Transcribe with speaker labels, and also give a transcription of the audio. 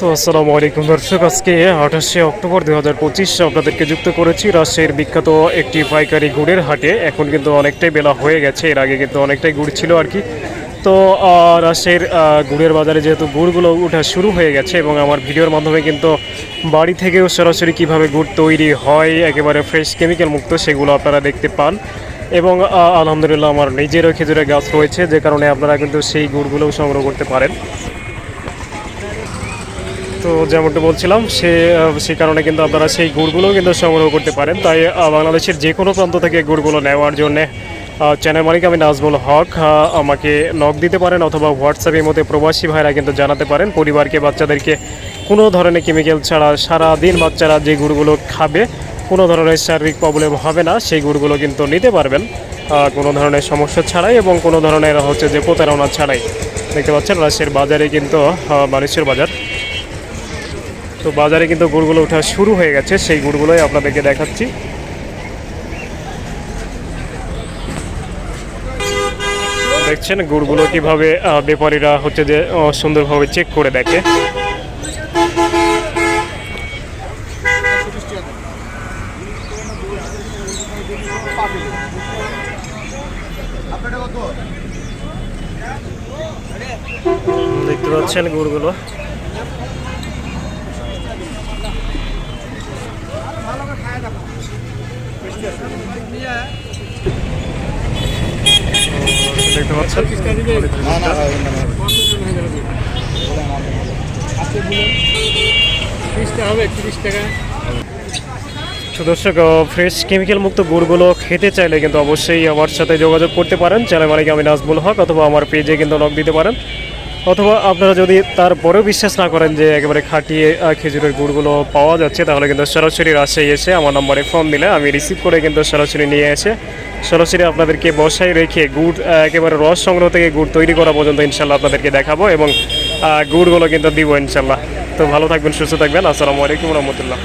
Speaker 1: তো আসসালামু আলাইকুম দর্শক, আজকে 28শে অক্টোবর 2025 আপনাদেরকে যুক্ত করেছি রাজশাহীর বিখ্যাত একটি পাইকারি গুড়ের হাটে। এখন কিন্তু অনেকটাই বেলা হয়ে গেছে, এর আগে কিন্তু অনেকটাই গুড় ছিল আর কি। তো রাজশাহীর গুড়ের বাজারে যেহেতু গুড়গুলো ওঠা শুরু হয়ে গেছে এবং আমার ভিডিওর মাধ্যমে কিন্তু বাড়ি থেকেও সরাসরি কিভাবে গুড় তৈরি হয় একেবারে ফ্রেশ কেমিক্যাল মুক্ত সেগুলো আপনারা দেখতে পান। এবং আলহামদুলিল্লাহ আমার নিজেরও খেজুরের গাছ রয়েছে, যে কারণে আপনারা কিন্তু সেই গুড়গুলোও সংগ্রহ করতে পারেন। তো যেমনটা বলছিলাম সে কারণে কিন্তু আপনারা সেই গুড়গুলোও কিন্তু সংগ্রহ করতে পারেন। তাই বাংলাদেশের যে কোনো প্রান্ত থেকে গুড়গুলো নেওয়ার জন্যে চ্যানেল মালিক আমি নাজমুল হক, আমাকে নক দিতে পারেন অথবা হোয়াটসঅ্যাপের মধ্যে প্রবাসী ভাইরা কিন্তু জানাতে পারেন। পরিবারকে বাচ্চাদেরকে কোনো ধরনের কেমিক্যাল ছাড়া সারাদিন বাচ্চারা যে গুড়গুলো খাবে কোনো ধরনের শারীরিক প্রবলেম হবে না, সেই গুড়গুলো কিন্তু নিতে পারবেন কোনো ধরনের সমস্যা ছাড়াই এবং কোনো ধরনের হচ্ছে যে প্রতারণা ছাড়াই। দেখতে পাচ্ছেন রাজশাহীর বাজারে কিন্তু বানেশ্বর বাজার, তো বাজারে কিন্তু গুড়গুলো ওঠা শুরু হয়ে গেছে, সেই গুড়গুলোই আপনাদেরকে দেখাচ্ছি। দেখছেন গুড়গুলো কিভাবে ব্যাপারীরা হচ্ছে যে সুন্দরভাবে চেক করে দেখে। দেখতে পাচ্ছেন গুড়গুলো দেখতে পাচ্ছেন। দর্শক, ফ্রেশ কেমিক্যাল মুক্ত গুড়গুলো খেতে চাইলে কিন্তু অবশ্যই আমার সাথে যোগাযোগ করতে পারেন। চ্যানেল মালিক আমি নাজমুল হক, অথবা আমার পেজে কিন্তু নক দিতে পারেন। অথবা আপনারা যদি তারপরেও বিশ্বাস না করেন যে একেবারে খাটিয়ে খেজুরের গুড়গুলো পাওয়া যাচ্ছে, তাহলে কিন্তু সরাসরি রাজশাহী এসে আমার নম্বরে ফোন দিলে আমি রিসিভ করে কিন্তু সরাসরি নিয়ে এসে সরাসরি আপনাদেরকে বসায় রেখে গুড় একেবারে রস সংগ্রহ থেকে গুড় তৈরি করা পর্যন্ত ইনশাল্লাহ আপনাদেরকে দেখাবো এবং গুড়গুলো কিন্তু দিব ইনশাল্লাহ। তো ভালো থাকবেন, সুস্থ থাকবেন। আসসালামু আলাইকুম রহমতুল্লাহ।